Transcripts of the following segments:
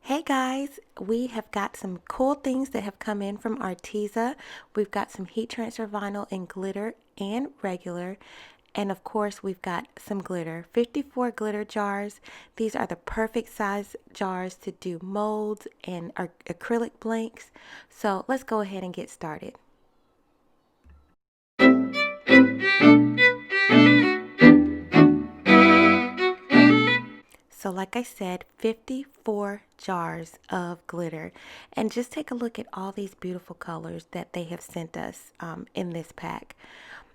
Hey guys, we have got some cool things that have come in from Arteza. We've got some heat transfer vinyl in glitter and regular. And of course, we've got some glitter, 54 glitter jars. These are the perfect size jars to do molds and acrylic blanks. So let's go ahead and get started. So like I said, 54 jars of glitter. And just take a look at all these beautiful colors that they have sent us in this pack.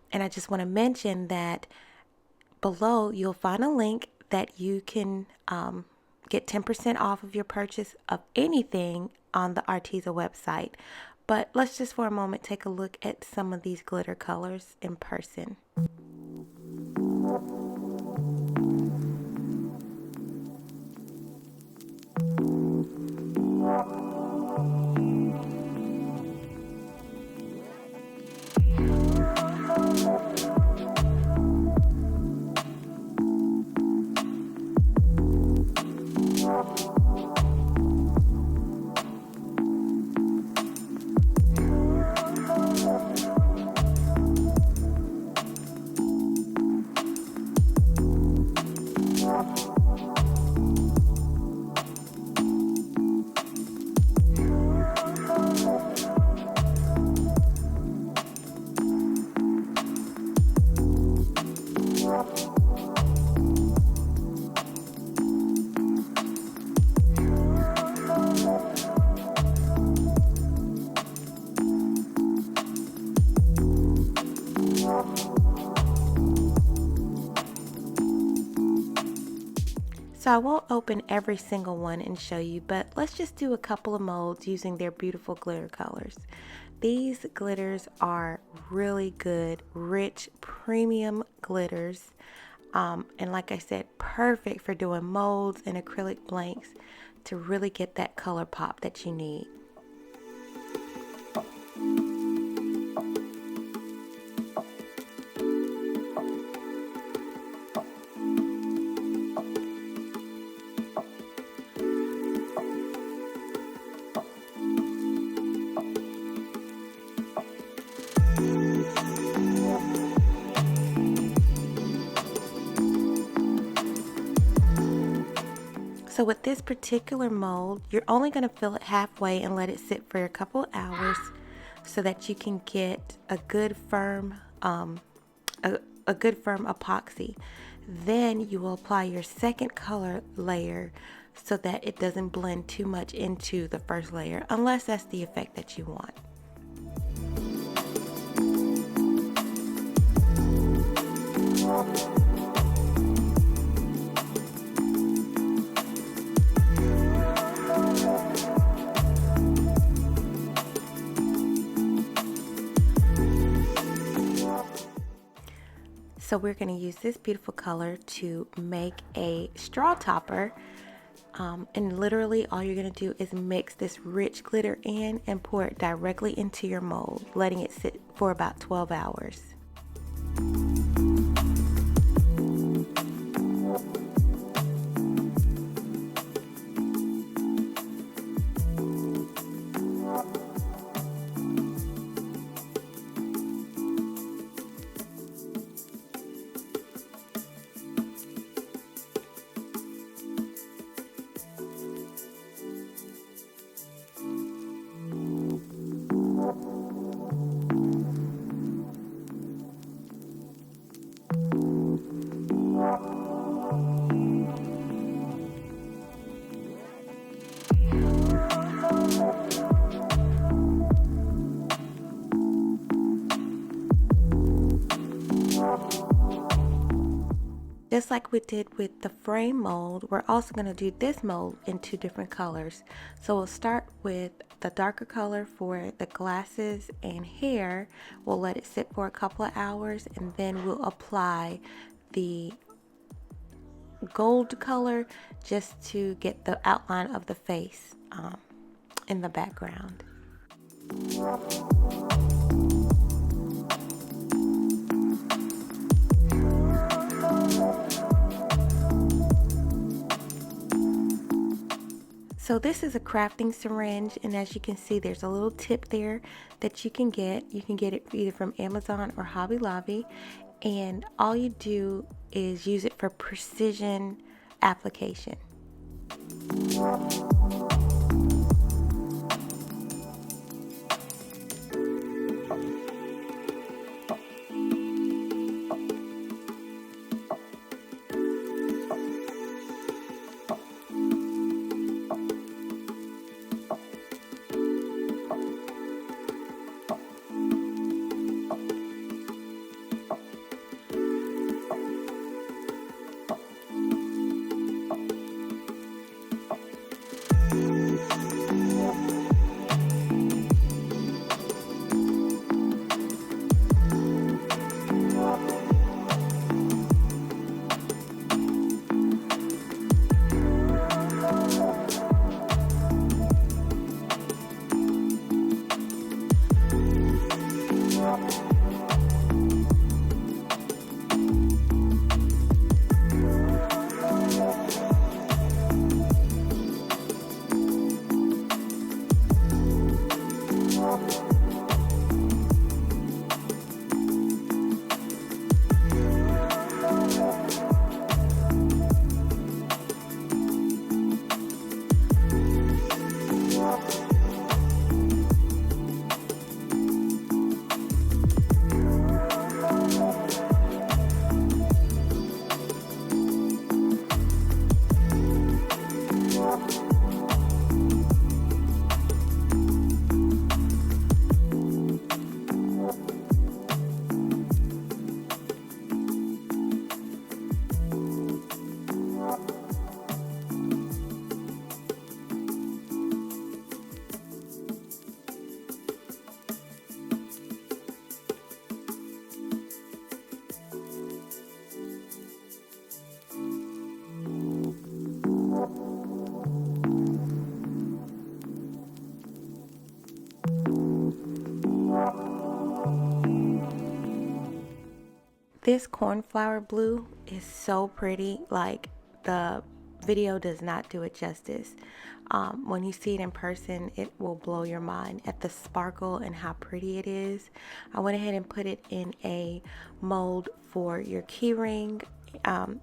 And I just want to mention that below you'll find a link that you can get 10% off of your purchase of anything on the Arteza website. But let's just for a moment take a look at some of these glitter colors in person. So I won't open every single one and show you, but let's just do a couple of molds using their beautiful glitter colors. These glitters are really good, rich, premium glitters. And like I said, perfect for doing molds and acrylic blanks to really get that color pop that you need. So with this particular mold, you're only going to fill it halfway and let it sit for a couple of hours so that you can get a good firm epoxy. Then you will apply your second color layer so that it doesn't blend too much into the first layer, unless that's the effect that you want. So we're going to use this beautiful color to make a straw topper. And literally all you're going to do is mix this rich glitter in and pour it directly into your mold, letting it sit for about 12 hours. Just like we did with the frame mold, we're also going to do this mold in two different colors. So we'll start with the darker color for the glasses and hair. We'll let it sit for a couple of hours, and then we'll apply the gold color just to get the outline of the face in the background. So this is a crafting syringe, and as you can see, there's a little tip there that you can get. You can get it either from Amazon or Hobby Lobby, and all you do is use it for precision application. This cornflower blue is so pretty. Like, the video does not do it justice. When you see it in person, it will blow your mind at the sparkle and how pretty it is. I went ahead and put it in a mold for your keyring,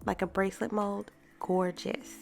like a bracelet mold. Gorgeous.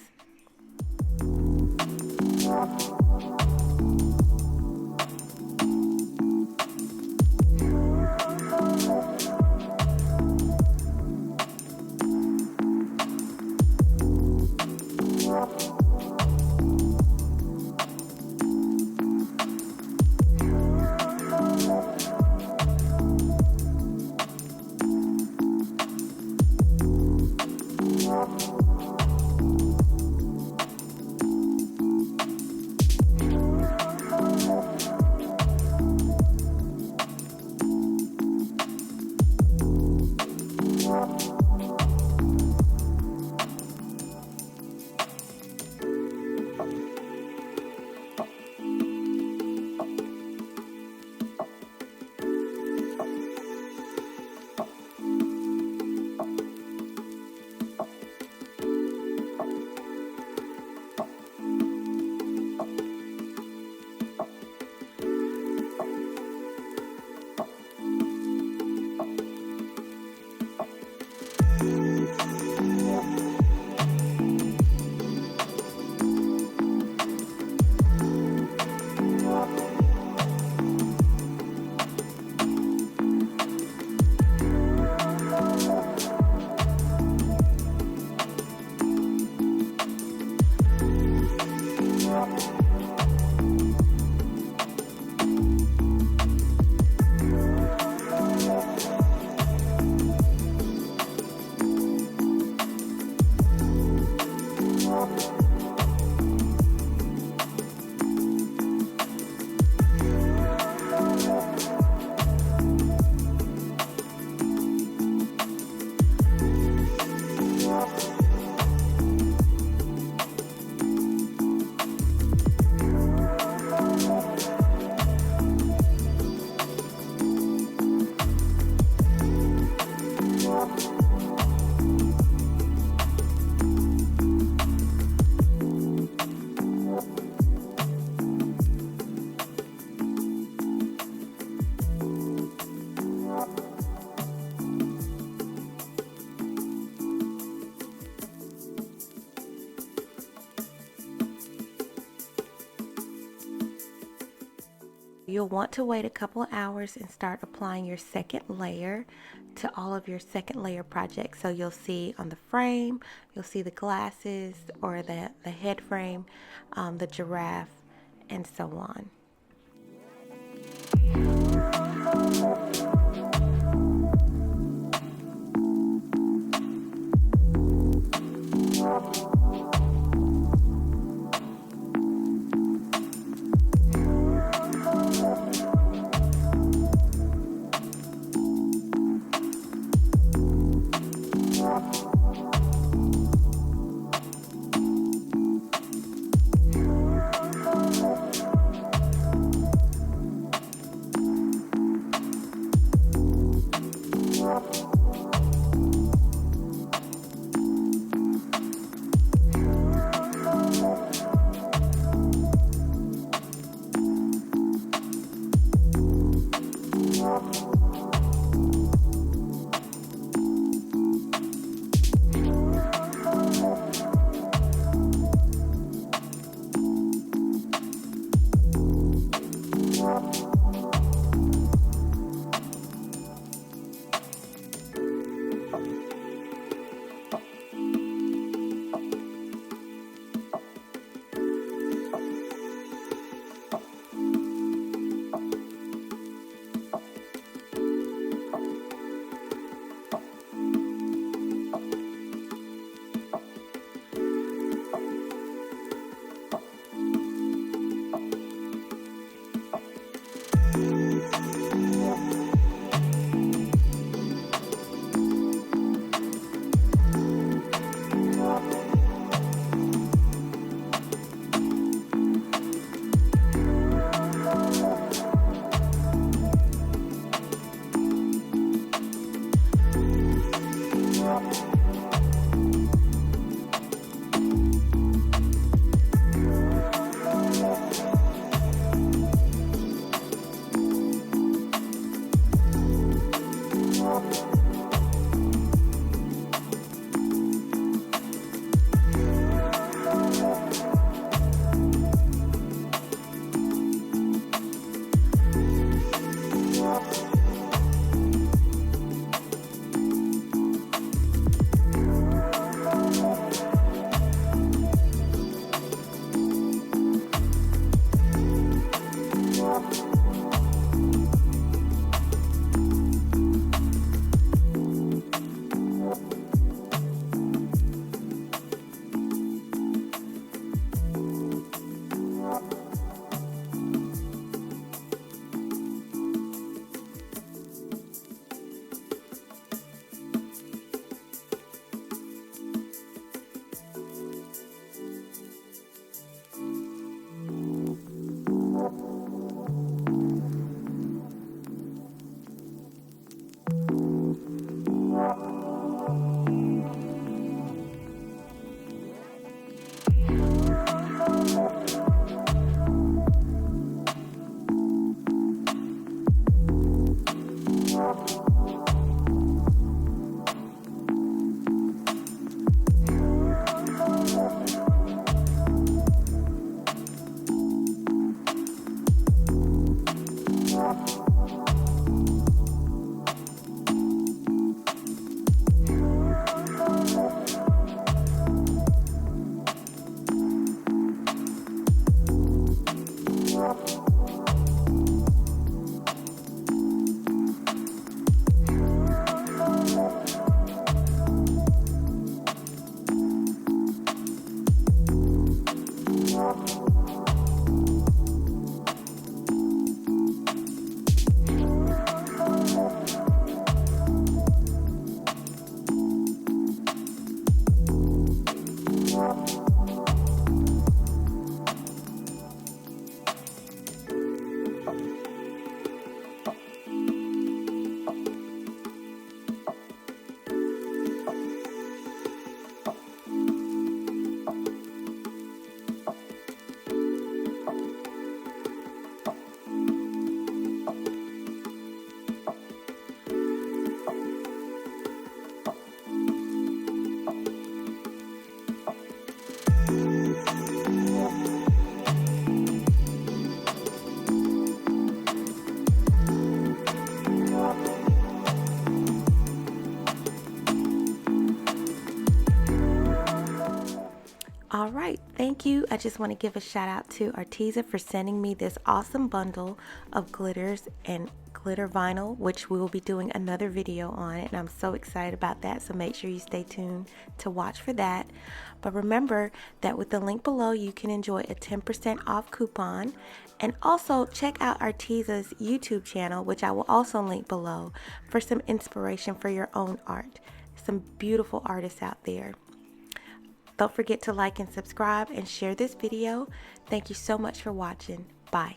You'll want to wait a couple of hours and start applying your second layer to all of your second layer projects. So you'll see on the frame, you'll see the glasses or the head frame, the giraffe, and so on. you. I just want to give a shout out to Arteza for sending me this awesome bundle of glitters and glitter vinyl, which we will be doing another video on it, and I'm so excited about that, so make sure you stay tuned to watch for that. But remember that with the link below you can enjoy a 10% off coupon, and also check out Arteza's YouTube channel, which I will also link below, for some inspiration for your own art. Some beautiful artists out there. Don't forget to like and subscribe and share this video. Thank you so much for watching. Bye.